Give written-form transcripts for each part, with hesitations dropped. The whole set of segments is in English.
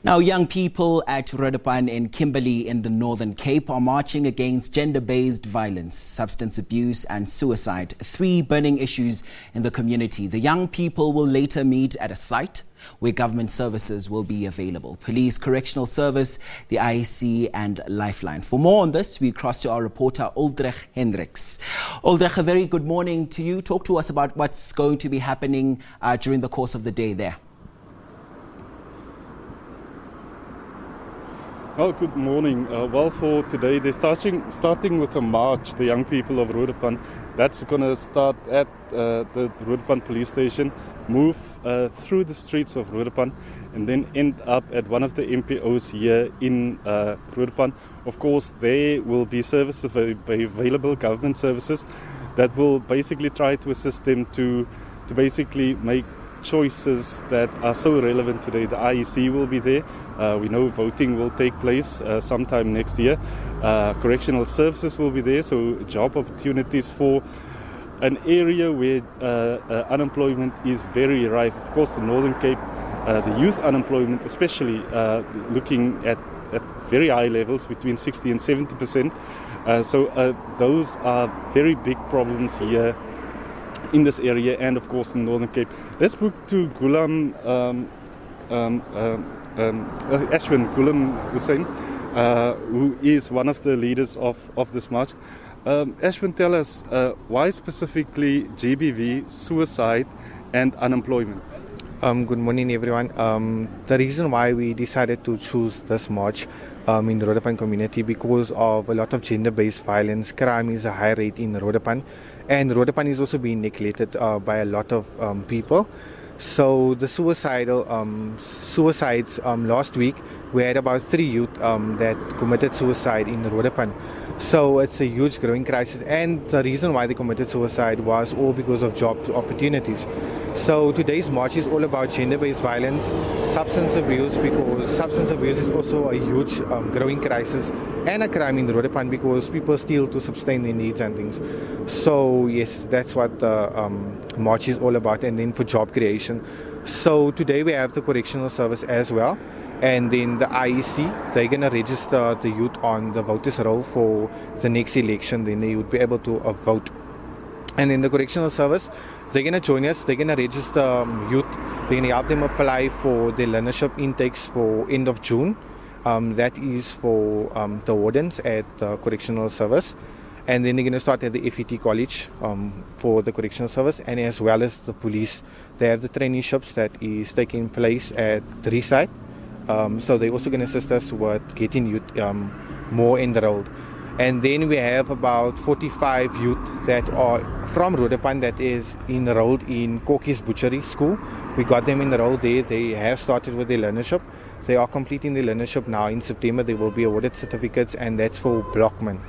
Now, young people at Roodepan in Kimberley in the Northern Cape are marching against gender-based violence, substance abuse and suicide, three burning issues in the community. The young people will later meet at a site where government services will be available. Police, Correctional Service, the IEC and Lifeline. For more on this, we cross to our reporter Ulrich Hendriks. Ulrich, a very good morning to you. Talk to us about what's going to be happening during the course of the day there. Well, good morning. Well, for today, they're starting with a march, the young people of Roodepan. That's going to start at the Roodepan police station, move through the streets of Roodepan, and then end up at one of the MPOs here in Roodepan. Of course, there will be services available, government services, that will basically try to assist them to basically make choices that are so relevant today. The IEC will be there. We know voting will take place sometime next year. Correctional services will be there, so job opportunities for an area where unemployment is very rife. Of course, the Northern Cape, the youth unemployment especially, looking at very high levels, between 60 and 70%. So those are very big problems here in this area, and of course in Northern Cape. Let's move to Ashwin Hussain, who is one of the leaders of this march. Ashwin, tell us why specifically GBV, suicide and unemployment? Good morning, everyone. The reason why we decided to choose this march in the Roodepan community, because of a lot of gender-based violence. Crime is a high rate in Roodepan, and Roodepan is also being neglected by a lot of people. So the suicides last week, we had about 3 youth that committed suicide in Roodepan. So it's a huge growing crisis, and the reason why they committed suicide was all because of job opportunities. So today's march is all about gender-based violence, substance abuse, because substance abuse is also a huge growing crisis, and a crime in Roodepan because people steal to sustain their needs and things. So yes, that's what the march is all about, and then for job creation. So today we have the correctional service as well, and then the IEC, they're going to register the youth on the voters roll for the next election. Then they would be able to vote. And then the correctional service, they're going to join us. They're going to register youth. They're going to help them apply for the learnership intakes for end of June. That is for the wardens at the correctional service. And then they're going to start at the FET college for the correctional service, and as well as the police. They have the traineeships that is taking place at the reside. So they're also going to assist us with getting youth more enrolled. And then we have about 45 youth that are from Roodepan that is enrolled in Corky's Butchery School. We got them enrolled there. They have started with their learnership. They are completing their learnership now. In September they will be awarded certificates, and that's for Blockman.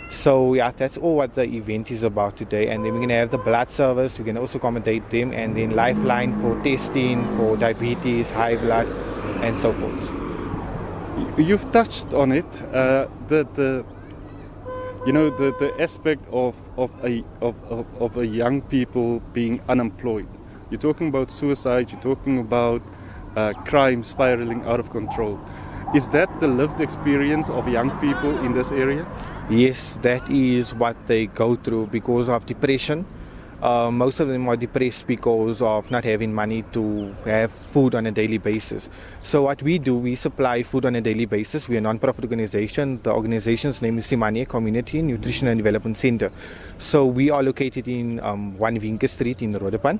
So yeah, that's all what the event is about today. And then we're going to have the blood service. We're going to also accommodate them, and then Lifeline for testing for diabetes, high blood, and so forth. You've touched on it, the aspect of a young people being unemployed. You're talking about suicide. You're talking about crime spiraling out of control. Is that the lived experience of young people in this area? Yes, that is what they go through because of depression. Most of them are depressed because of not having money to have food on a daily basis. So what we do, we supply food on a daily basis. We are a non-profit organization. The organization's name is Simanie Community Nutrition and Development Center. So we are located in 1 Winker Street in Roodepan.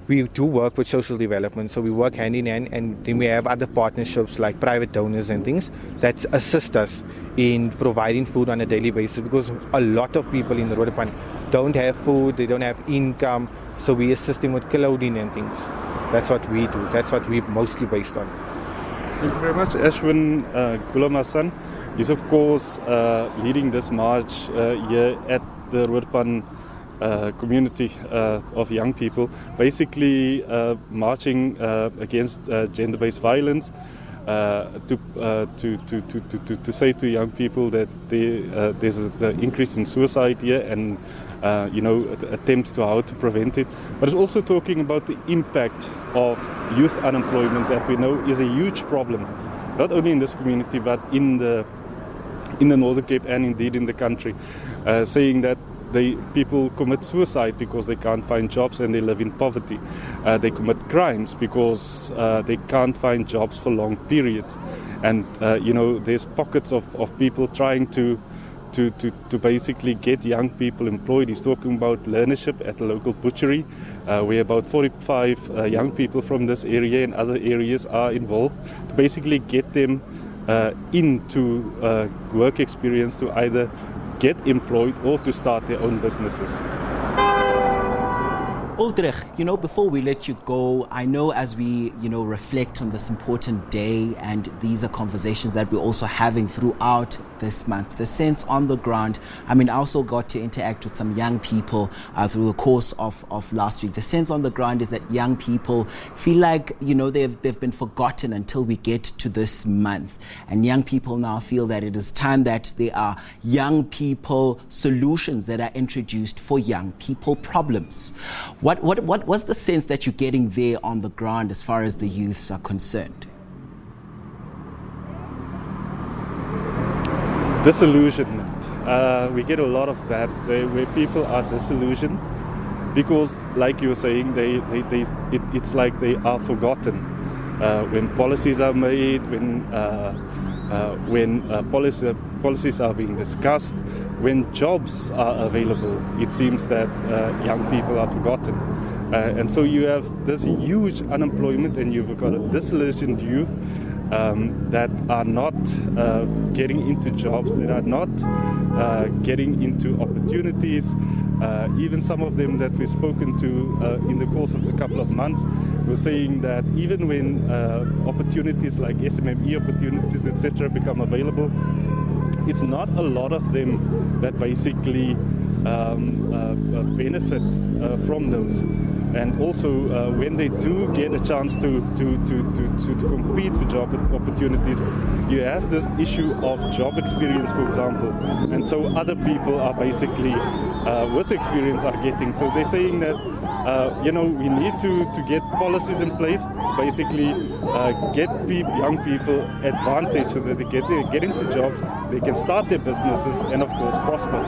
We do work with social development, so we work hand in hand, and then we have other partnerships like private donors and things that assist us in providing food on a daily basis, because a lot of people in Roodepan don't have food, they don't have income, so we assist them with clothing and things. That's what we do. That's what we're mostly based on. Thank you very much. Ashwin Hussain is of course leading this march here at the Roodepan community of young people, basically marching against gender-based violence, to say to young people that there's the increase in suicide here, and attempts to how to prevent it. But it's also talking about the impact of youth unemployment that we know is a huge problem, not only in this community but in the Northern Cape and indeed in the country, saying that people commit suicide because they can't find jobs and they live in poverty. They commit crimes because they can't find jobs for long periods. And there's pockets of people trying to basically get young people employed. He's talking about learnership at the local butchery, where about 45 young people from this area and other areas are involved to basically get them into work experience to either get employed or to start their own businesses. Ulrich, before we let you go, I know as we, reflect on this important day, and these are conversations that we're also having throughout this month, the sense on the ground, I also got to interact with some young people through the course of last week. The sense on the ground is that young people feel like, they've been forgotten until we get to this month. And young people now feel that it is time that there are young people solutions that are introduced for young people problems. What's the sense that you're getting there on the ground as far as the youths are concerned? Disillusionment. We get a lot of that, where people are disillusioned because, like you were saying, it's like they are forgotten. When policies are made, when policies are being discussed, when jobs are available, it seems that young people are forgotten. And so you have this huge unemployment, and you've got a disillusioned youth that are not getting into jobs, that are not getting into opportunities. Even some of them that we've spoken to in the course of the couple of months were saying that even when opportunities like SMME opportunities, etc., become available, it's not a lot of them that basically benefit from those. And also, when they do get a chance to compete for job opportunities, you have this issue of job experience, for example. And so other people are basically, with experience, are getting. So they're saying that, we need to get policies in place, basically get young people advantage so that they get into jobs, they can start their businesses, and of course prosper.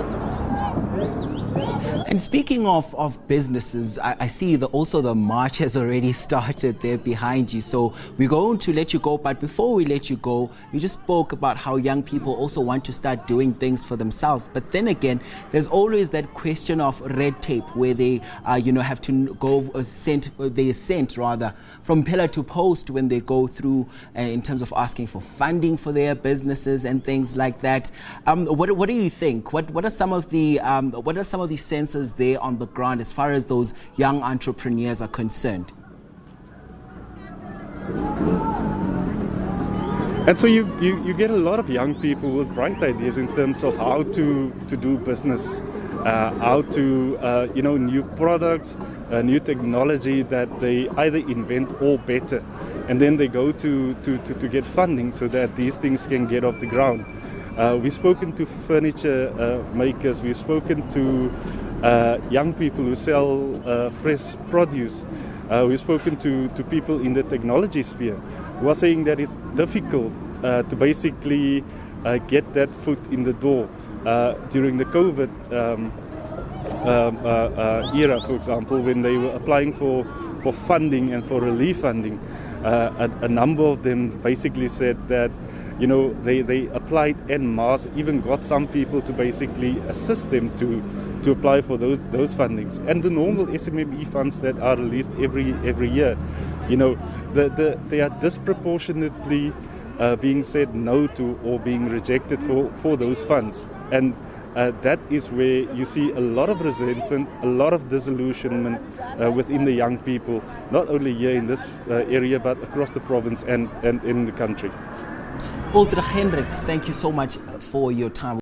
And speaking of businesses, I see that also the march has already started there behind you. So we're going to let you go. But before we let you go, you just spoke about how young people also want to start doing things for themselves. But then again, there's always that question of red tape where they, have to go sent from pillar to post when they go through in terms of asking for funding for their businesses and things like that. What do you think? What are some of the senses there on the ground as far as those young entrepreneurs are concerned? And so you get a lot of young people with bright ideas in terms of how to do business, how to new products, new technology that they either invent or better, and then they go to get funding so that these things can get off the ground. We've spoken to furniture makers, we've spoken to young people who sell fresh produce. We've spoken to people in the technology sphere who are saying that it's difficult to basically get that foot in the door. During the COVID era, for example, when they were applying for funding and for relief funding, a number of them basically said that they applied en masse, even got some people to basically assist them to apply for those fundings. And the normal SMME funds that are released every year, they are disproportionately being said no to or being rejected for those funds. And that is where you see a lot of resentment, a lot of disillusionment within the young people, not only here in this area, but across the province and in the country. Ulrich Hendriks, thank you so much for your time.